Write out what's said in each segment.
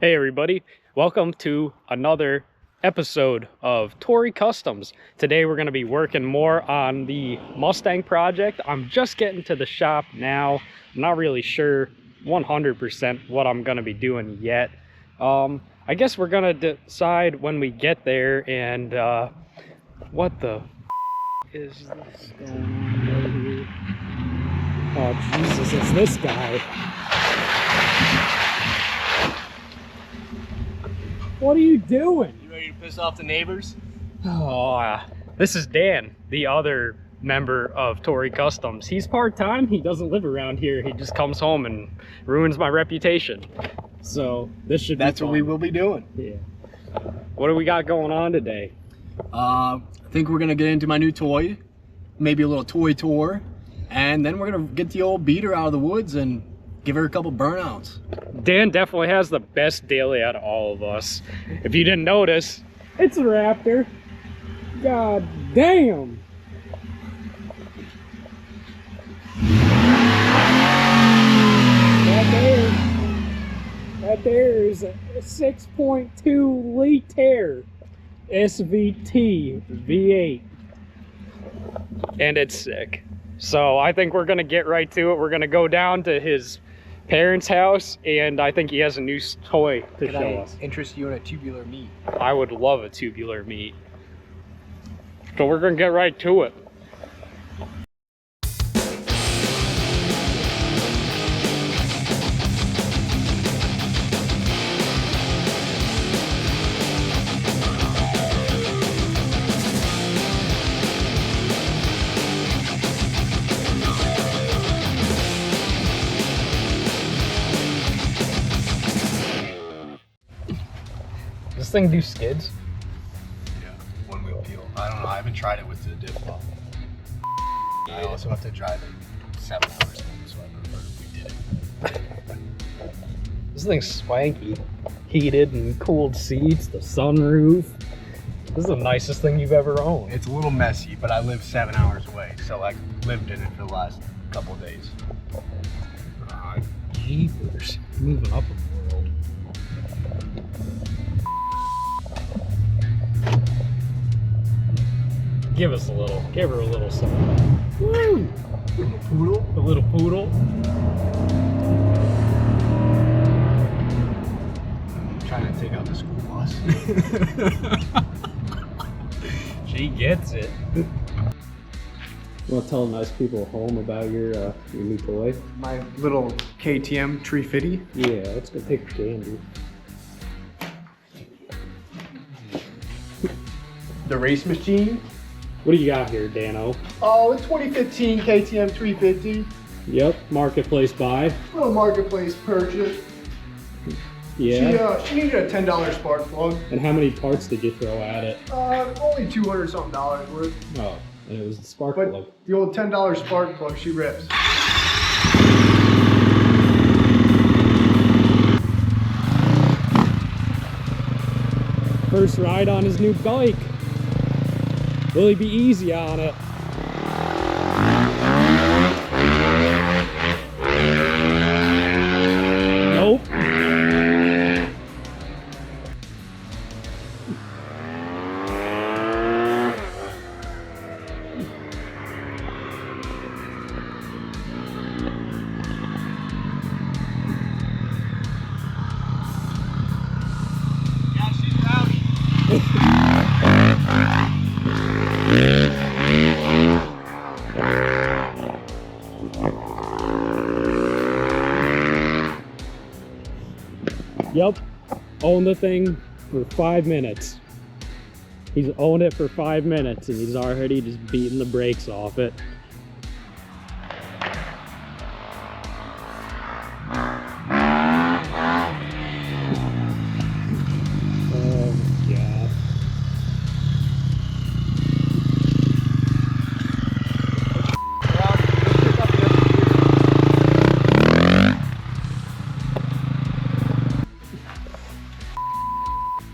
Hey everybody, welcome to another episode of Torrey Customs. Today we're going to be working more on the Mustang project. I'm just getting to the shop now. I'm not really sure 100% what I'm going to be doing yet. I guess we're going to decide when we get there. And what the is this going on right here? Oh Jesus, it's this guy. What are you doing? You ready to piss off the neighbors? Oh, this is Dan, the other member of Torrey Customs. He's part-time. He doesn't live around here. He just comes home and ruins my reputation. So this should be That's fun. what we will be doing. Yeah. What do we got going on today? I think we're gonna get into my new toy, maybe a little toy tour, and then we're gonna get the old beater out of the woods and give her a couple burnouts. Dan definitely has the best daily out of all of us. If you didn't notice, it's a Raptor. God damn. That there is a 6.2 liter SVT V8. And it's sick. So I think we're gonna get right to it. We're gonna go down to his parents' house, and I think he has a new toy to show us. Interest you in a tubular meat? I would love a tubular meat. So we're gonna get right to it. Does this thing do skids? Yeah, one wheel peel. I don't know. I haven't tried it with the diff ball. I also have to drive it 7 hours home, so I prefer if we did it. This thing's swanky. Heated and cooled seats, the sunroof. This is the nicest thing you've ever owned. It's a little messy, but I live 7 hours away, so I lived in it for the last couple of days. Jeepers. Moving up in the world. Give her a little something. Woo! Little poodle. A little poodle. I'm trying to take out the school bus. She gets it. You want to tell nice people at home about your new toy? My little KTM 350. Yeah, let's go take a gander. The race machine. What do you got here, Dano? Oh, a 2015 KTM 350. Yep, marketplace buy. Little marketplace purchase. Yeah. She needed a $10 spark plug. And how many parts did you throw at it? Only $200 something worth. Oh, and it was the spark But plug. the old $10 spark plug, she rips. First ride on his new bike. Will he be easy on it? Nope. Yeah, she's rowdy. Yep. Owned the thing for 5 minutes. He's owned it for 5 minutes and he's already just beating the brakes off it. Oh my God.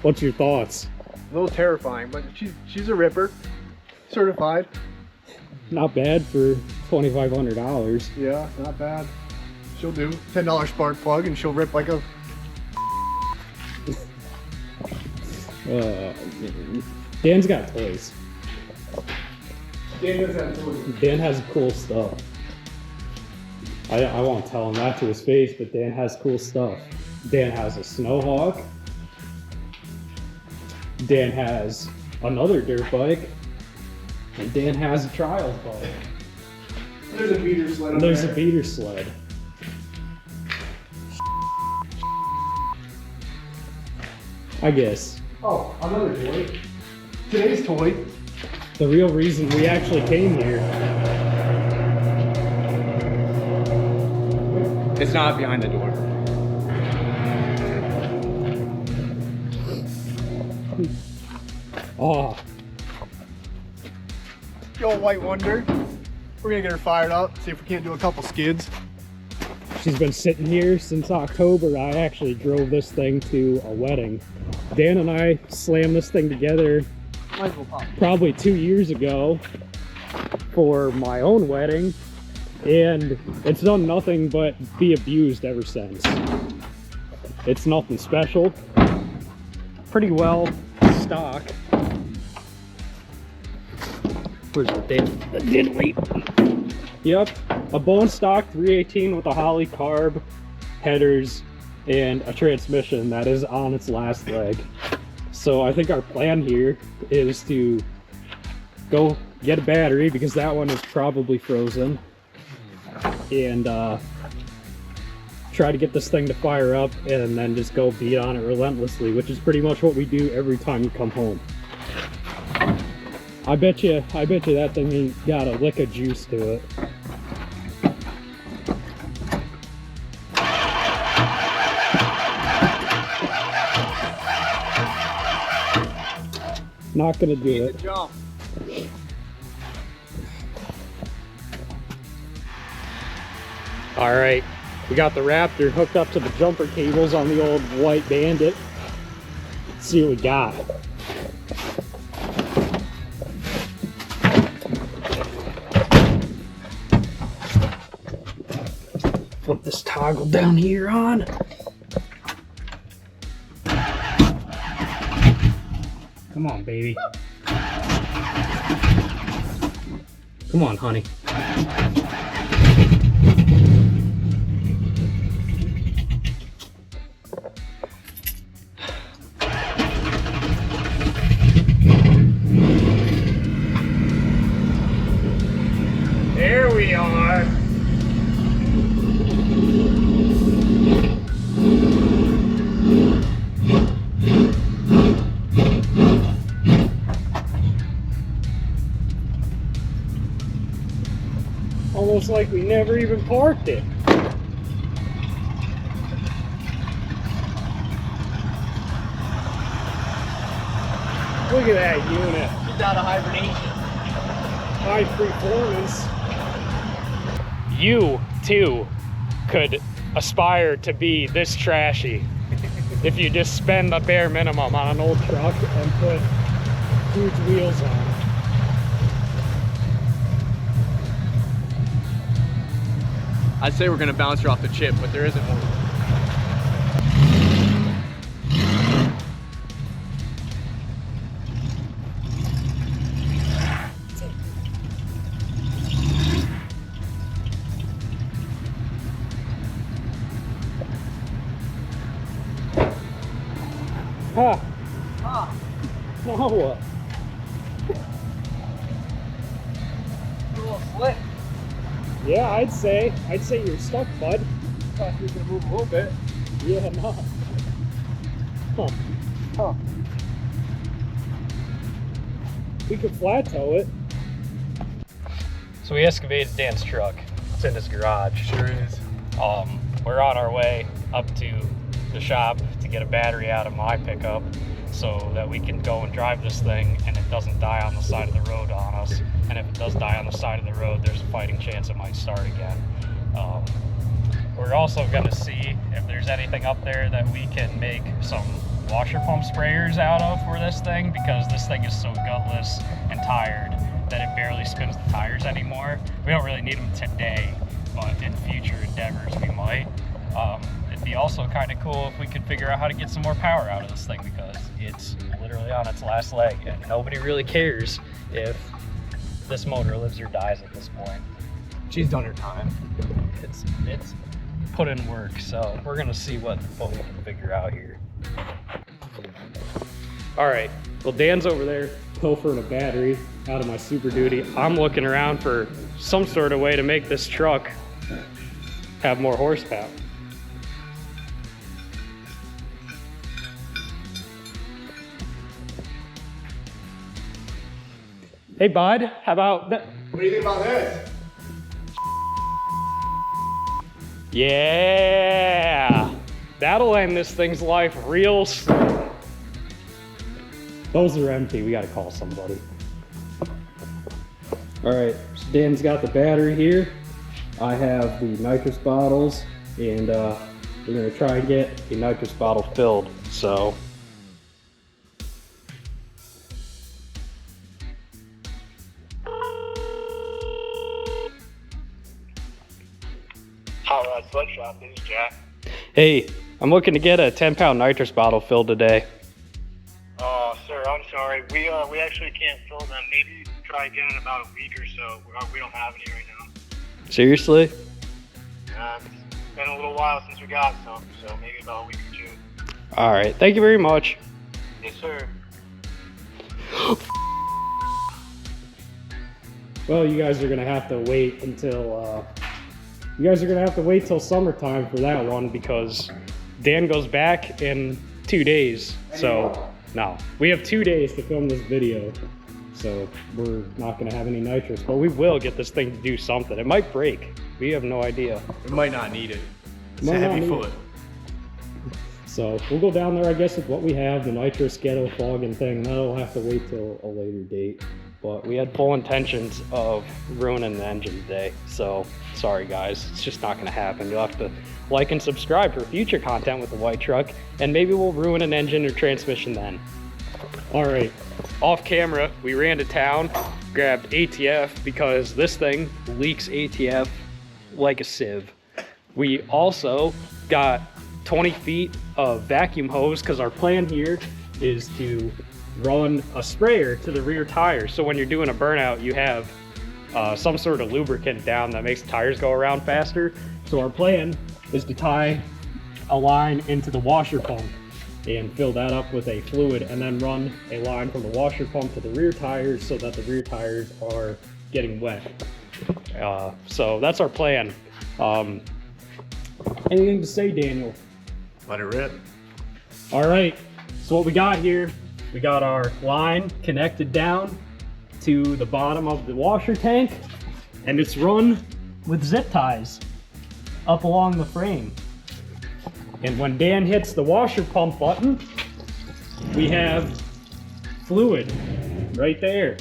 What's your thoughts? A little terrifying, but she's a ripper. Certified. Not bad for $2,500. Yeah, not bad. She'll do. $10 spark plug and she'll rip like a... Dan's got toys. Dan does have toys. Dan has cool stuff. I won't tell him that to his face, but Dan has cool stuff. Dan has a Snowhawk. Dan has another dirt bike. And Dan has a trials bike. There's a beater sled. And there's a beater sled. I guess. Oh, another toy. Today's toy. The real reason we actually came here. It's not behind the door. Oh, Yo, White Wonder. We're gonna get her fired up, see if we can't do a couple skids. she's been sitting here since October. I actually drove this thing to a wedding. Dan and I slammed this thing together probably 2 years ago for my own wedding, and it's done nothing but be abused ever since. It's nothing special. Pretty well stock. Where's the diddly? Yep, a bone stock 318 with a Holly carb, headers, and a transmission that is on its last leg. So I think our plan here is to go get a battery, because that one is probably frozen, and try to get this thing to fire up, and then just go beat on it relentlessly, which is pretty much what we do every time you come home. I bet you that thing ain't got a lick of juice to it. Not gonna do it. Jump. All right, we got the Raptor hooked up to the jumper cables on the old white Bandit. Let's see what we got. Flip this toggle down here on. Come on, baby. Come on, honey. There we are. Almost like we never even parked it. Look at that unit. She's out of hibernation. High performance. You too could aspire to be this trashy if you just spend the bare minimum on an old truck and put huge wheels on it. I'd say we're gonna bounce her off the chip, but there isn't one. Ha! Ah, Now what? a little slick. Yeah, I'd say you're stuck, bud. Thought you were gonna move a little bit. Yeah, no. Huh. Huh. We could flat tow it. So we excavated Dan's truck. It's in his garage. Sure is. We're on our way up to the shop to get a battery out of my pickup so that we can go and drive this thing and it doesn't die on the side of the road on us. And if it does die on the side of the road, there's a fighting chance it might start again. We're also going to see if there's anything up there that we can make some washer pump sprayers out of for this thing, because this thing is so gutless and tired that it barely spins the tires anymore. We don't really need them today, but in future endeavors we might. it'd be also kind of cool if we could figure out how to get some more power out of this thing, because it's literally on its last leg and nobody really cares if this motor lives or dies at this point. She's done her time. It's put in work, so we're gonna see what we can figure out here. All right, well, Dan's over there pilfering a battery out of my Super Duty. I'm looking around for some sort of way to make this truck have more horsepower. Hey, bud, how about that? What do you think about this? Yeah, that'll end this thing's life real soon. Those are empty. We got to call somebody. All right, so Dan's got the battery here. I have the nitrous bottles, and we're gonna try and get a nitrous bottle filled. So. Hot Rod Sweatshop, this is Jack. Hey, I'm looking to get a 10-pound nitrous bottle filled today. Oh, sir, I'm sorry. We actually can't fill them. Maybe try again in about a week or so. We don't have any right now. Seriously? It's been a little while since we got some, so maybe about a week or two. All right, thank you very much. Yes, sir. Well, you guys are gonna have to wait until summertime for that one, because Dan goes back in 2 days. So no, we have 2 days to film this video. So we're not gonna have any nitrous, but we will get this thing to do something. It might break. We have no idea. We might not need it. It's Might a not heavy need foot. So we'll go down there, I guess, with what we have, the nitrous ghetto fogging thing. That'll have to wait till a later date. But we had full intentions of ruining the engine today. So sorry guys, it's just not gonna happen. You'll have to like and subscribe for future content with the white truck, and maybe we'll ruin an engine or transmission then. All right, off camera, we ran to town, grabbed ATF because this thing leaks ATF like a sieve. We also got 20 feet of vacuum hose, because our plan here is to run a sprayer to the rear tires. So when you're doing a burnout, you have some sort of lubricant down that makes the tires go around faster. So our plan is to tie a line into the washer pump and fill that up with a fluid, and then run a line from the washer pump to the rear tires so that the rear tires are getting wet. So that's our plan. Anything to say, Daniel? Let it rip. All right, so what we got here, we got our line connected down to the bottom of the washer tank, and it's run with zip ties up along the frame. And when Dan hits the washer pump button, we have fluid right there.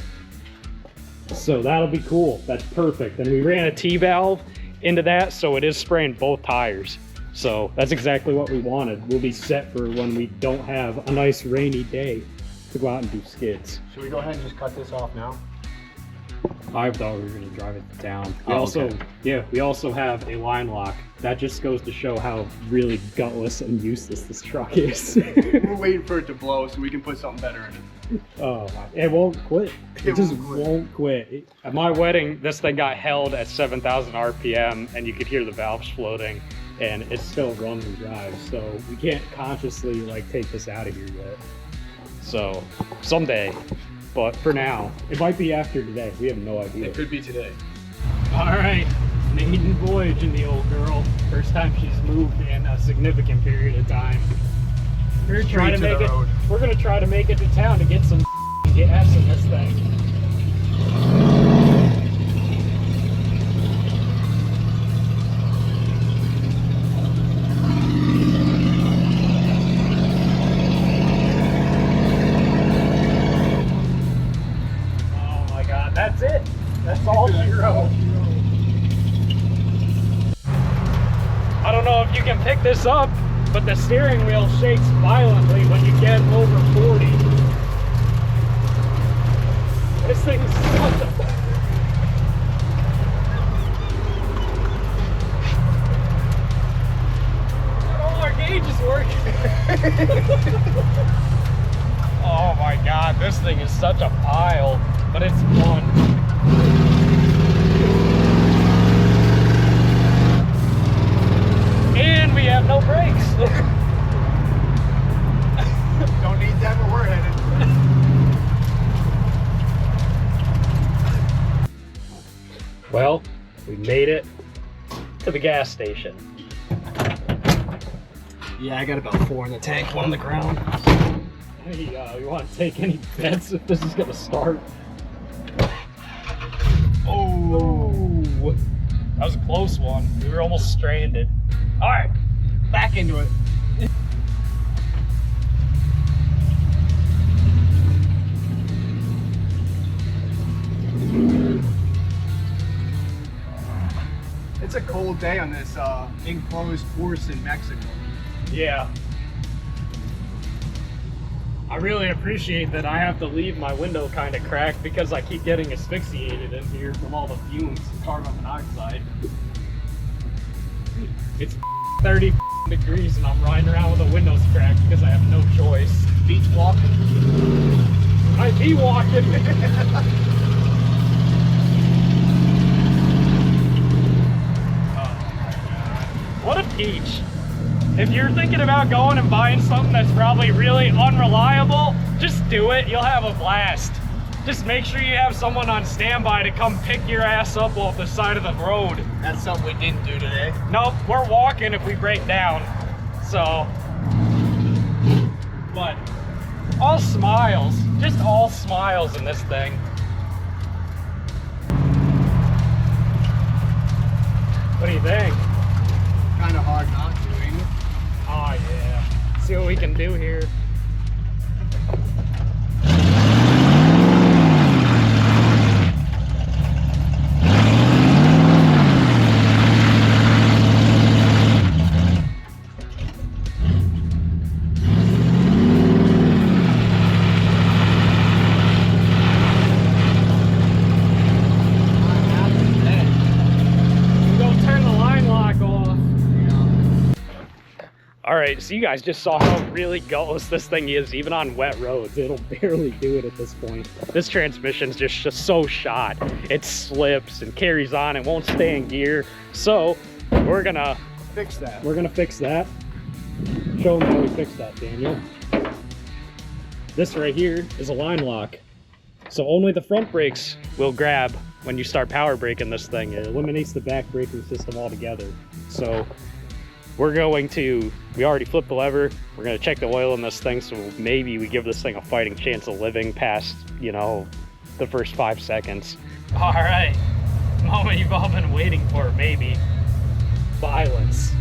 So that'll be cool. That's perfect. And we ran a T-valve into that, so it is spraying both tires. So that's exactly what we wanted. We'll be set for when we don't have a nice rainy day to go out and do skids. Should we go ahead and just cut this off now? I thought we were gonna drive it to town. We Oh, okay. we also have a line lock. That just goes to show how really gutless and useless this truck is. We're waiting for it to blow so we can put something better in it. Oh, it won't quit. It just won't quit. At my wedding, this thing got held at 7,000 RPM, and you could hear the valves floating, and it still runs and drives. So we can't consciously like take this out of here yet. So someday, but for now, it might be after today. We have no idea. It could be today. All right, maiden voyage in the old girl. First time she's moved in a significant period of time. We're gonna try to make it. We're gonna try to make it to town to get some gas in this thing. Oh my God, that's it. That's all she wrote. I don't know if you can pick this up, but the steering wheel shakes violently when you get over 40. This thing's Oh my god, this thing is such a pile, but it's fun. And we have no brakes. Don't need that, but we're headed. Well, we made it to the gas station. Yeah, I got about 4 in the tank, 1 on the ground. Hey, you want to take any bets if this is gonna start? Oh, that was a close one. We were almost stranded. All right, back into it. It's a cold day on this enclosed forest in Mexico. Yeah. I really appreciate that I have to leave my window kind of cracked because I keep getting asphyxiated in here from all the fumes of carbon monoxide. It's 30 degrees and I'm riding around with the windows cracked because I have no choice. Beach walking. I be walking. What a peach. If you're thinking about going and buying something that's probably really unreliable, just do it. You'll have a blast. Just make sure you have someone on standby to come pick your ass up off the side of the road. That's something we didn't do today. Nope, we're walking if we break down. So, but all smiles, just all smiles in this thing. What do you think? Kind of hard not to, ain't it? Oh yeah. See what we can do here. Alright, so you guys just saw how really gutless this thing is, even on wet roads. It'll barely do it at this point. This transmission's just so shot. It slips and carries on, it won't stay in gear. So, we're gonna Fix that. We're gonna fix that. Show them how we fix that, Daniel. This right here is a line lock. So only the front brakes will grab when you start power braking this thing. It eliminates the back braking system altogether. So we're going to, we already flipped the lever. We're gonna check the oil in this thing so maybe we give this thing a fighting chance of living past, you know, the first 5 seconds. All right, moment you've all been waiting for, maybe. Violence.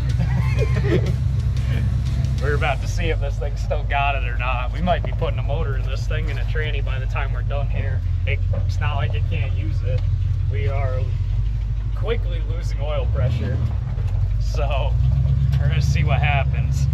We're about to see if this thing still got it or not. We might be putting a motor in this thing and a tranny by the time we're done here. It's not like it can't use it. We are quickly losing oil pressure. So we're gonna see what happens.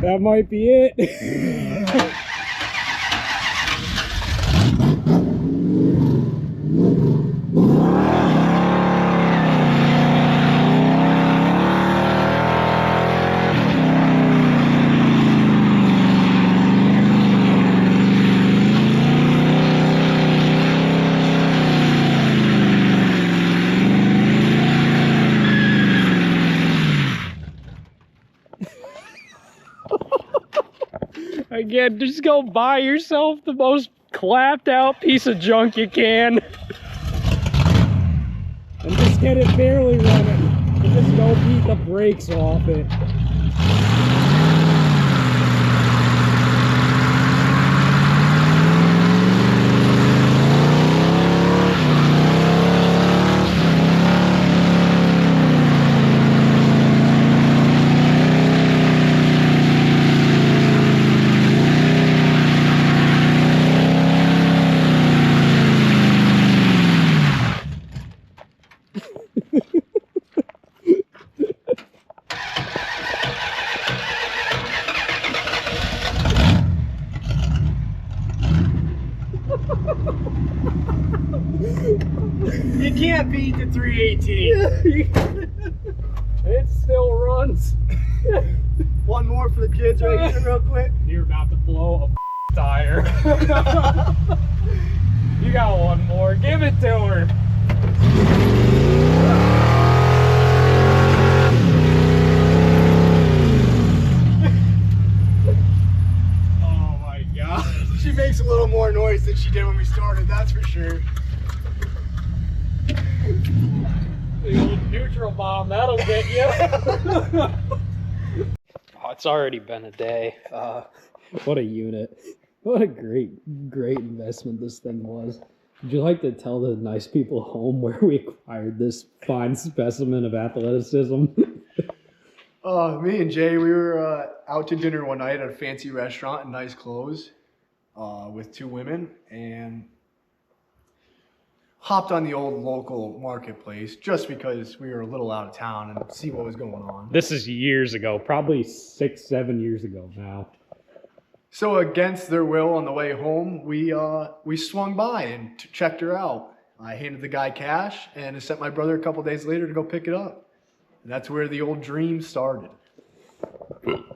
That might be it. Again, just go buy yourself the most clapped out piece of junk you can. And just get it barely running. And just go beat the brakes off it. You can't beat the 318. It still runs. One more for the kids right here real quick. You're about to blow a tire. You got one more. Give it to her. Oh my god. She makes a little more noise than she did when we started, that's for sure. The old neutral bomb, that'll get you. Oh, it's already been a day. What a unit. What a great investment this thing was. Would you like to tell the nice people at home where we acquired this fine specimen of athleticism? Me and Jay, we were out to dinner one night at a fancy restaurant in nice clothes with two women, and hopped on the old local marketplace just because we were a little out of town and see what was going on. This is years ago, probably 6-7 years ago now. So against their will on the way home, we swung by and checked her out. I handed the guy cash and I sent my brother a couple days later to go pick it up. And that's where the old dream started.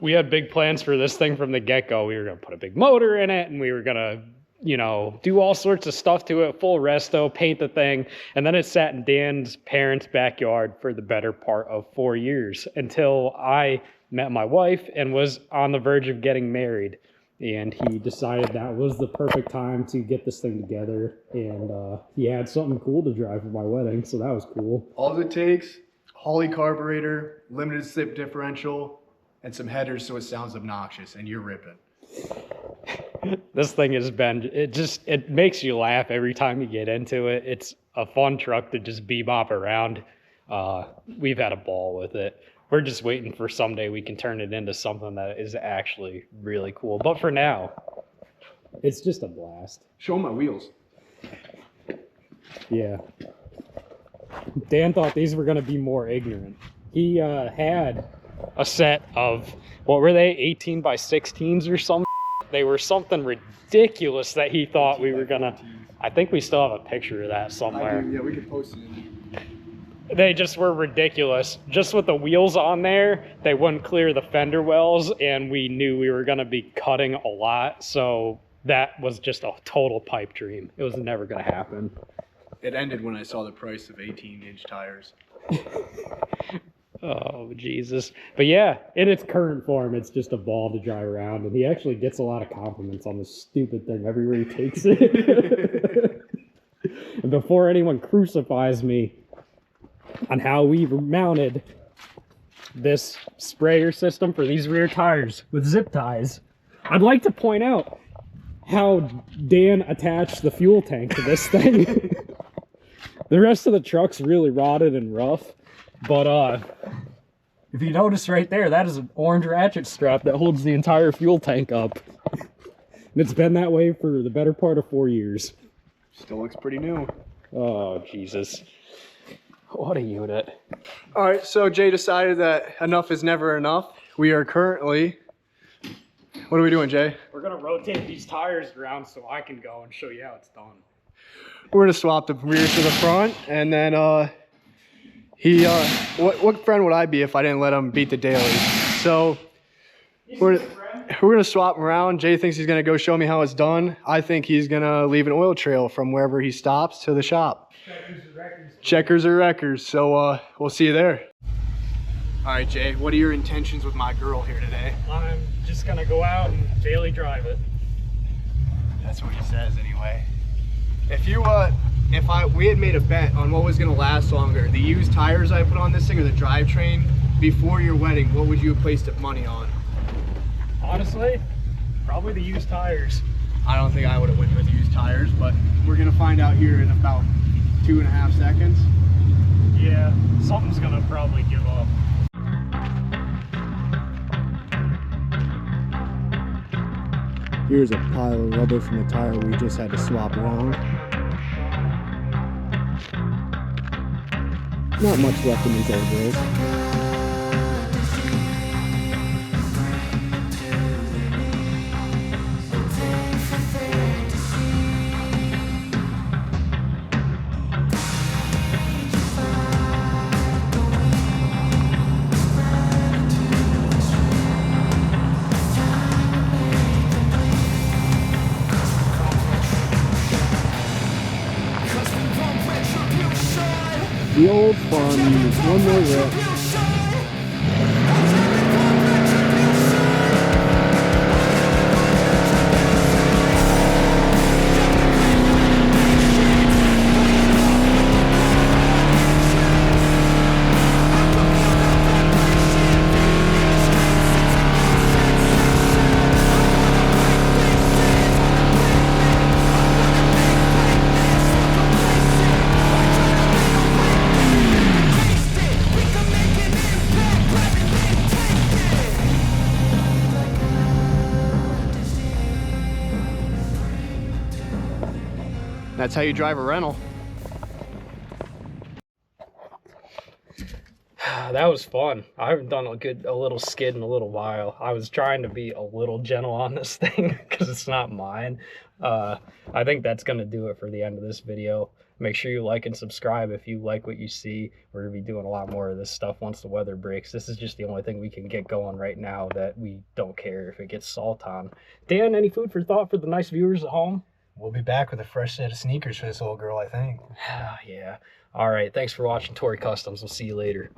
We had big plans for this thing from the get-go. We were going to put a big motor in it, and we were going to, you know, do all sorts of stuff to it, full resto, paint the thing. And then it sat in Dan's parents' backyard for the better part of 4 years until I met my wife and was on the verge of getting married. And he decided that was the perfect time to get this thing together. And he had something cool to drive for my wedding, so that was cool. All it takes, Holley carburetor, limited slip differential, and some headers so it sounds obnoxious, and you're ripping. This thing has been, it makes you laugh every time you get into it. It's a fun truck to just bebop around. We've had a ball with it. We're just waiting for someday we can turn it into something that is actually really cool. But for now, it's just a blast. Show my wheels. Yeah. Dan thought these were going to be more ignorant. He had a set of, what were they, 18 by 16s or something? They were something ridiculous that he thought we were going to, I think we still have a picture of that somewhere. Yeah, we could post it. They just were ridiculous. Just with the wheels on there, they wouldn't clear the fender wells, and we knew we were going to be cutting a lot, so that was just a total pipe dream. It was never going to happen. It ended when I saw the price of 18-inch tires. Oh, Jesus. But yeah, in its current form, it's just a ball to drive around, and he actually gets a lot of compliments on this stupid thing everywhere he takes it. And before anyone crucifies me on how we've mounted this sprayer system for these rear tires with zip ties, I'd like to point out how Dan attached the fuel tank to this thing. The rest of the truck's really rotted and rough, but if you notice right there, that is an orange ratchet strap that holds the entire fuel tank up. And it's been that way for the better part of 4 years. Still looks pretty new. Oh, Jesus. What a unit. All right, so Jay decided that enough is never enough. We are currently What are we doing, Jay? We're gonna rotate these tires around so I can go and show you how it's done. We're gonna swap the rear to the front, and then what friend would I be if I didn't let him beat the dailies? So we're gonna swap him around. Jay thinks he's gonna go show me how it's done. I think he's gonna leave an oil trail from wherever he stops to the shop. Checkers or wreckers. So we'll see you there. All right, Jay, what are your intentions with my girl here today? I'm just gonna go out and daily drive it. That's what he says anyway. We had made a bet on what was gonna last longer, the used tires I put on this thing or the drivetrain before your wedding, what would you have placed money on? Honestly, probably the used tires. I don't think I would have went with used tires, but we're gonna find out here in about 2.5 seconds. Yeah, something's gonna probably give up. Here's a pile of rubber from the tire we just had to swap around. Not much left in these old wheels. The old farm needs one more rip. That's how you drive a rental. That was fun. I haven't done a little skid in a little while. I was trying to be a little gentle on this thing because it's not mine. I think that's going to do it for the end of this video. Make sure you like and subscribe if you like what you see. We're going to be doing a lot more of this stuff once the weather breaks. This is just the only thing we can get going right now that we don't care if it gets salt on. Dan, any food for thought for the nice viewers at home? We'll be back with a fresh set of sneakers for this old girl, I think. Yeah. All right. Thanks for watching Torrey Customs. We'll see you later.